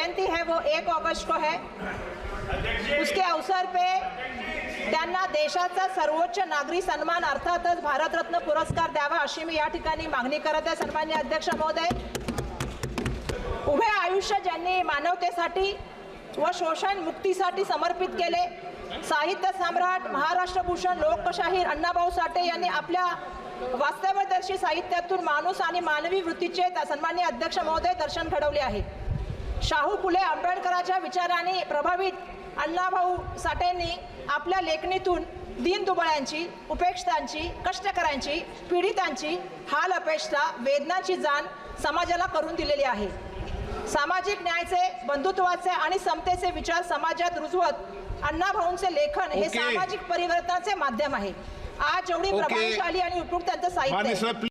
जयंती है वो 1 अगस्त को है। उसके अवसर पे त्यांना देशाचा सर्वोच्च नागरी सन्मान अर्थातच भारतरत्न पुरस्कार द्यावा अशी मी या ठिकाणी मागणी करत आहे। सन्माननीय अध्यक्ष महोदय, उभे आयुष्य ज्यांनी मानवतेसाठी व शोषण मुक्तीसाठी समर्पित केले, साहित्य सम्राट, महाराष्ट्र भूषण, लोकशाहीर अण्णाभाऊ साठे यांनी आपल्या वास्तवदर्शी साहित्यातून माणूस आणि मानवी वृत्तीचे सन्माननीय अध्यक्ष महोदय दर्शन घडवले आहे। शाहू फुले आंबेडकरांच्या विचारांनी प्रभावित अण्णाभाऊ साठेंनी आपल्या लेखणीतून दीनदुबळ्यांची, उपेक्षितांची, कष्टकऱ्यांची, पीडितांची हाल अपेक्षा, वेदनाची जाण समाजाला करून दिलेली आहे। सामाजिक न्यायाचे, बंधुत्वाचे आणि समतेचे विचार समाजात रुजवत अण्णाभाऊंचे लेखन हे सामाजिक परिवर्तनाचे माध्यम आहे। आज जेवढी प्रभावशाली आणि उपयुक्त त्यांचं साहित्य आहे